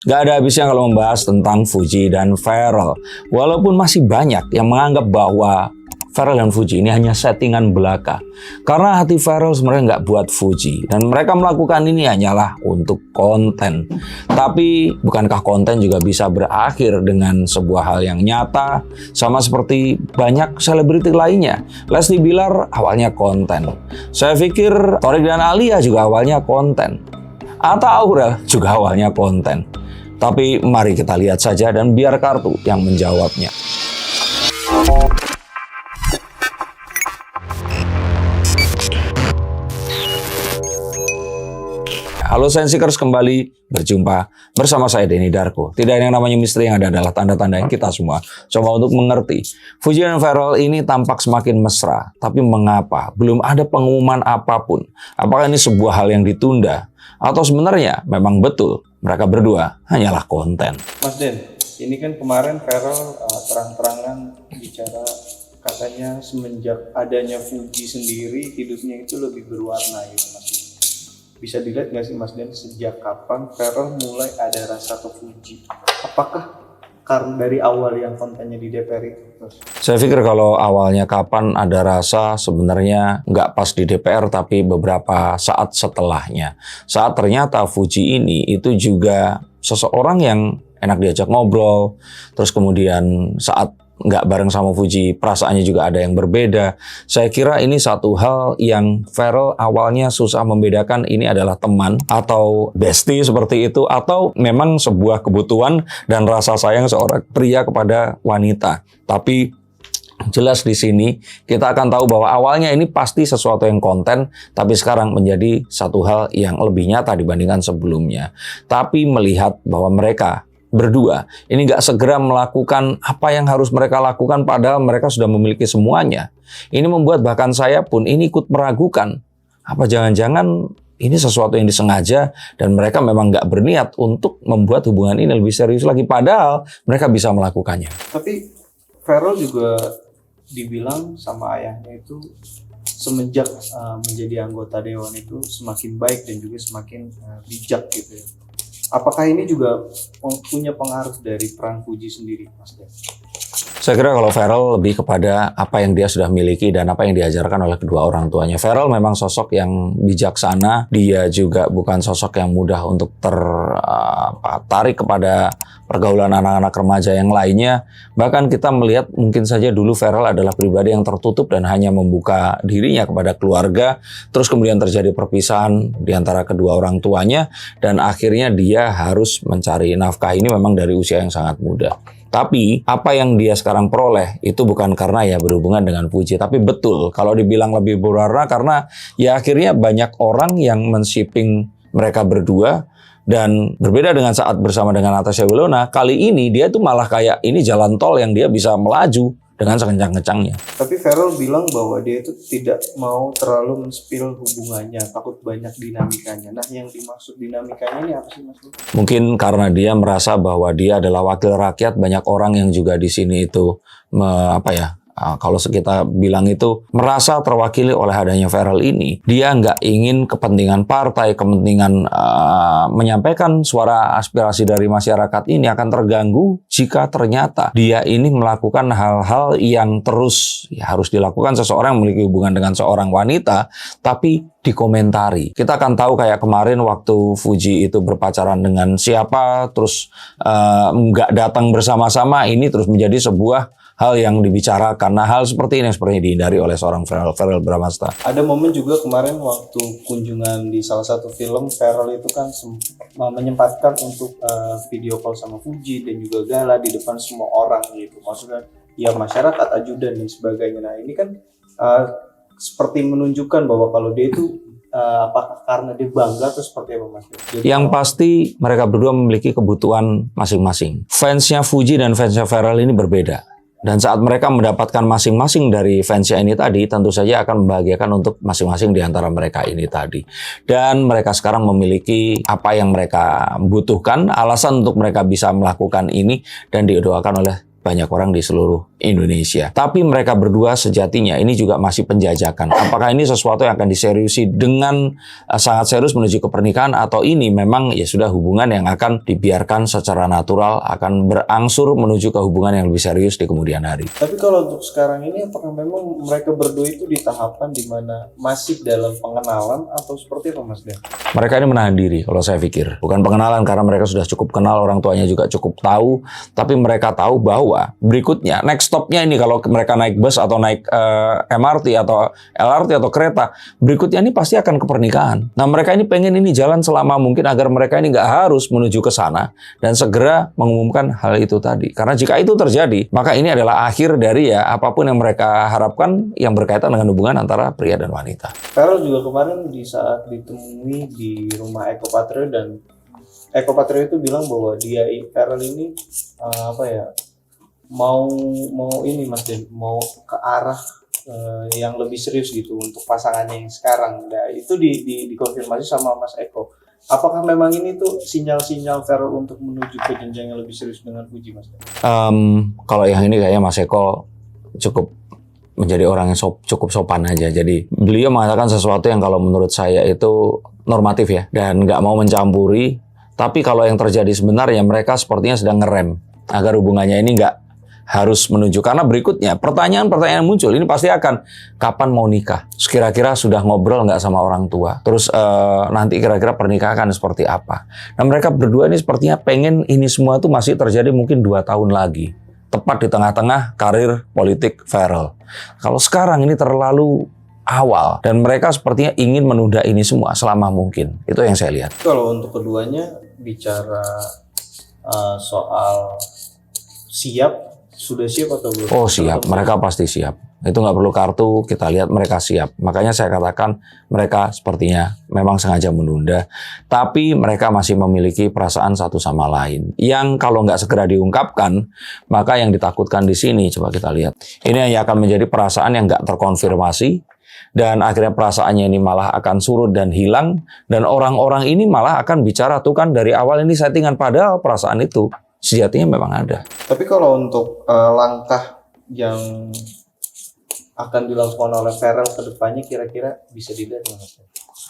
Gak ada habisnya kalau membahas tentang Fuji dan Pharrell. Walaupun masih banyak yang menganggap bahwa Pharrell dan Fuji ini hanya settingan belaka. Karena hati Pharrell sebenarnya nggak buat Fuji. Dan mereka melakukan ini hanyalah untuk konten. Tapi bukankah konten juga bisa berakhir dengan sebuah hal yang nyata? Sama seperti banyak selebriti lainnya. Lesti Bilar awalnya konten. Saya pikir Thorik dan Alia juga awalnya konten. Atta Aurel juga awalnya konten. Tapi mari kita lihat saja dan biar kartu yang menjawabnya. Halo Sensikers, kembali berjumpa bersama saya Denny Darko. Tidak ada yang namanya misteri, yang ada adalah tanda-tanda yang kita semua coba untuk mengerti. Fuji dan Pharrell ini tampak semakin mesra, tapi mengapa belum ada pengumuman apapun? Apakah ini sebuah hal yang ditunda? Atau sebenarnya memang betul mereka berdua hanyalah konten? Mas Den, ini kan kemarin Pharrell terang-terangan bicara, katanya semenjak adanya Fuji sendiri hidupnya itu lebih berwarna gitu Mas. Bisa dilihat nggak sih Mas Den, sejak kapan Pharrell mulai ada rasa ke Fuji? Apakah karena dari awal yang kontennya di DPR itu? Saya pikir kalau awalnya kapan ada rasa, sebenarnya nggak pas di DPR, tapi beberapa saat setelahnya. Saat ternyata Fuji ini itu juga seseorang yang enak diajak ngobrol, terus kemudian saat nggak bareng sama Fuji, perasaannya juga ada yang berbeda. Saya kira ini satu hal yang Pharrell awalnya susah membedakan ini adalah teman atau bestie seperti itu, atau memang sebuah kebutuhan dan rasa sayang seorang pria kepada wanita. Tapi jelas di sini kita akan tahu bahwa awalnya ini pasti sesuatu yang konten, tapi sekarang menjadi satu hal yang lebih nyata dibandingkan sebelumnya. Tapi melihat bahwa mereka berdua ini nggak segera melakukan apa yang harus mereka lakukan, padahal mereka sudah memiliki semuanya. Ini membuat bahkan saya pun ini ikut meragukan, apa jangan-jangan ini sesuatu yang disengaja dan mereka memang nggak berniat untuk membuat hubungan ini lebih serius lagi, padahal mereka bisa melakukannya. Tapi Pharrell juga dibilang sama ayahnya itu semenjak menjadi anggota Dewan itu semakin baik dan juga semakin bijak gitu ya. Apakah ini juga punya pengaruh dari peran Fuji sendiri, Mas Den? Saya kira kalau Pharrell lebih kepada apa yang dia sudah miliki dan apa yang diajarkan oleh kedua orang tuanya. Pharrell memang sosok yang bijaksana, dia juga bukan sosok yang mudah untuk tertarik kepada pergaulan anak-anak remaja yang lainnya. Bahkan kita melihat mungkin saja dulu Pharrell adalah pribadi yang tertutup dan hanya membuka dirinya kepada keluarga. Terus kemudian terjadi perpisahan di antara kedua orang tuanya dan akhirnya dia harus mencari nafkah ini memang dari usia yang sangat muda. Tapi apa yang dia sekarang peroleh itu bukan karena ya berhubungan dengan Fuji, tapi betul kalau dibilang lebih berwarna karena ya akhirnya banyak orang yang men-shipping mereka berdua. Dan berbeda dengan saat bersama dengan Natasha Wilona, kali ini dia tuh malah kayak ini jalan tol yang dia bisa melaju dengan sekencang-kencangnya. Tapi Pharrell bilang bahwa dia itu tidak mau terlalu men-spill hubungannya, takut banyak dinamikanya. Nah, yang dimaksud dinamikanya ini apa sih Mas? Mungkin karena dia merasa bahwa dia adalah wakil rakyat, banyak orang yang juga di sini itu kalau kita bilang itu merasa terwakili oleh adanya Pharrell ini. Dia nggak ingin kepentingan partai, kepentingan menyampaikan suara aspirasi dari masyarakat ini akan terganggu jika ternyata dia ini melakukan hal-hal yang terus ya harus dilakukan seseorang yang memiliki hubungan dengan seorang wanita, tapi dikomentari. Kita akan tahu kayak kemarin waktu Fuji itu berpacaran dengan siapa, terus nggak datang bersama-sama, ini terus menjadi sebuah hal yang dibicarakan. Nah, hal seperti ini yang sepertinya dihindari oleh seorang Pharrell Bramasta. Ada momen juga kemarin waktu kunjungan di salah satu film, Pharrell itu kan menyempatkan untuk video call sama Fuji dan juga gala di depan semua orang gitu. Maksudnya ya masyarakat, ajudan dan sebagainya. Nah, ini kan seperti menunjukkan bahwa kalau dia itu apakah karena dia bangga atau seperti apa Mas? Yang pasti mereka berdua memiliki kebutuhan masing-masing. Fansnya Fuji dan fansnya Pharrell ini berbeda. Dan saat mereka mendapatkan masing-masing dari fansnya ini tadi, tentu saja akan membahagiakan untuk masing-masing di antara mereka ini tadi. Dan mereka sekarang memiliki apa yang mereka butuhkan, alasan untuk mereka bisa melakukan ini, dan didoakan oleh banyak orang di seluruh Indonesia. Tapi mereka berdua sejatinya ini juga masih penjajakan. Apakah ini sesuatu yang akan diseriusi dengan sangat serius menuju ke pernikahan, atau ini memang ya sudah hubungan yang akan dibiarkan secara natural akan berangsur menuju ke hubungan yang lebih serius di kemudian hari. Tapi kalau untuk sekarang ini, apakah memang mereka berdua itu di tahapan di mana masih dalam pengenalan atau seperti apa, Mas Den? Mereka ini menahan diri kalau saya pikir. Bukan pengenalan karena mereka sudah cukup kenal, orang tuanya juga cukup tahu. Tapi mereka tahu bahwa berikutnya, next stopnya ini kalau mereka naik bus atau naik MRT atau LRT atau kereta, berikutnya ini pasti akan ke pernikahan. Nah mereka ini pengen ini jalan selama mungkin agar mereka ini nggak harus menuju ke sana dan segera mengumumkan hal itu tadi. Karena jika itu terjadi, maka ini adalah akhir dari ya apapun yang mereka harapkan yang berkaitan dengan hubungan antara pria dan wanita. Farel juga kemarin di saat ditemui di rumah Eko Patrio, dan Eko Patrio itu bilang bahwa Farel ini mau ini Mas Den, mau ke arah yang lebih serius gitu untuk pasangannya yang sekarang. Nah, itu dikonfirmasi sama Mas Eko. Apakah memang ini tuh sinyal-sinyal Farel untuk menuju ke jenjang yang lebih serius dengan Fuji, Mas Den? Kalau yang ini kayaknya Mas Eko cukup menjadi orang yang cukup sopan aja. Jadi beliau mengatakan sesuatu yang kalau menurut saya itu normatif ya, dan nggak mau mencampuri. Tapi kalau yang terjadi sebenarnya mereka sepertinya sedang ngerem agar hubungannya ini nggak harus menuju. Karena berikutnya pertanyaan-pertanyaan muncul ini pasti akan kapan mau nikah. Kira-kira sudah ngobrol nggak sama orang tua. Terus nanti kira-kira pernikahan seperti apa. Nah mereka berdua ini sepertinya pengen ini semua tuh masih terjadi mungkin 2 tahun lagi. Tepat di tengah-tengah karir politik Farel. Kalau sekarang ini terlalu awal dan mereka sepertinya ingin menunda ini semua selama mungkin. Itu yang saya lihat. Kalau untuk keduanya bicara soal sudah siap atau belum? Oh siap, mereka pasti siap. Itu nggak perlu kartu, kita lihat mereka siap. Makanya saya katakan mereka sepertinya memang sengaja menunda. Tapi mereka masih memiliki perasaan satu sama lain. Yang kalau nggak segera diungkapkan, maka yang ditakutkan di sini, coba kita lihat. Ini yang akan menjadi perasaan yang nggak terkonfirmasi. Dan akhirnya perasaannya ini malah akan surut dan hilang. Dan orang-orang ini malah akan bicara, tuh kan dari awal ini settingan, padahal perasaan itu sejatinya memang ada. Tapi kalau untuk langkah yang akan dilakukan oleh Farel ke depannya, kira-kira bisa dilihat nggak, Mas?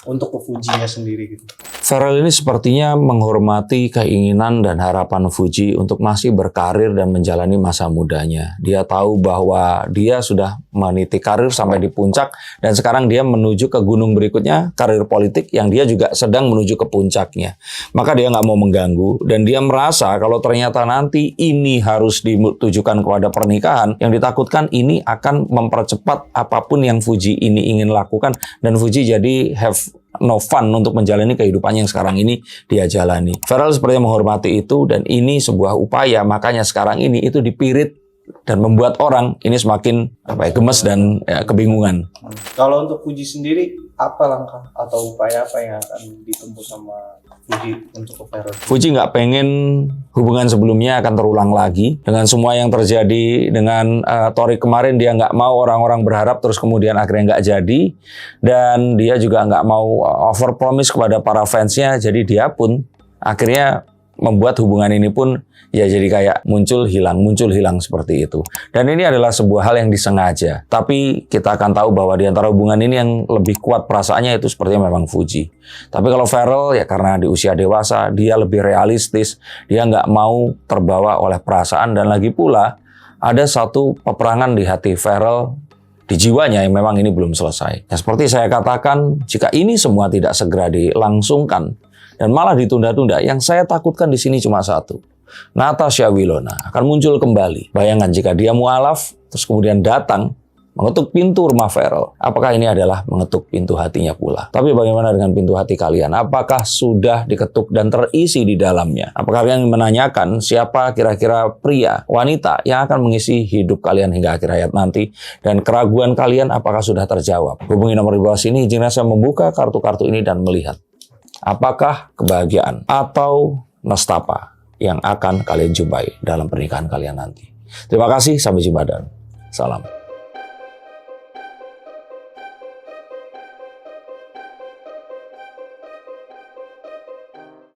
Untuk ke Fujinya sendiri gitu. Farel ini sepertinya menghormati keinginan dan harapan Fuji untuk masih berkarir dan menjalani masa mudanya. Dia tahu bahwa dia sudah meniti karir sampai di puncak dan sekarang dia menuju ke gunung berikutnya, karir politik yang dia juga sedang menuju ke puncaknya. Maka dia nggak mau mengganggu dan dia merasa kalau ternyata nanti ini harus ditujukan kepada pernikahan, yang ditakutkan ini akan mempercepat apapun yang Fuji ini ingin lakukan dan Fuji jadi have no fun untuk menjalani kehidupannya yang sekarang ini dia jalani. Farel sepertinya menghormati itu dan ini sebuah upaya, makanya sekarang ini itu dipirit dan membuat orang ini semakin gemes dan kebingungan. Kalau untuk Fuji sendiri, apa langkah atau upaya apa yang akan ditempuh sama Fuji untuk ke Farel? Fuji nggak pengen hubungan sebelumnya akan terulang lagi. Dengan semua yang terjadi dengan Torik kemarin, dia nggak mau orang-orang berharap terus kemudian akhirnya nggak jadi. Dan dia juga nggak mau over promise kepada para fansnya. Jadi dia pun akhirnya membuat hubungan ini pun ya jadi kayak muncul hilang seperti itu. Dan ini adalah sebuah hal yang disengaja. Tapi kita akan tahu bahwa di antara hubungan ini yang lebih kuat perasaannya itu sepertinya memang Fuji. Tapi kalau Farel ya karena di usia dewasa dia lebih realistis. Dia nggak mau terbawa oleh perasaan dan lagi pula ada satu peperangan di hati Farel, di jiwanya yang memang ini belum selesai. Ya, seperti saya katakan, jika ini semua tidak segera dilangsungkan dan malah ditunda-tunda, yang saya takutkan di sini cuma satu. Natasha Wilona akan muncul kembali. Bayangkan jika dia mualaf, terus kemudian datang, mengetuk pintu rumah Farel. Apakah ini adalah mengetuk pintu hatinya pula? Tapi bagaimana dengan pintu hati kalian? Apakah sudah diketuk dan terisi di dalamnya? Apakah kalian menanyakan siapa kira-kira pria, wanita yang akan mengisi hidup kalian hingga akhir hayat nanti? Dan keraguan kalian apakah sudah terjawab? Hubungi nomor di bawah sini, izinkan saya membuka kartu-kartu ini dan melihat. Apakah kebahagiaan atau nestapa yang akan kalian jumpai dalam pernikahan kalian nanti? Terima kasih, sampai jumpa dan salam.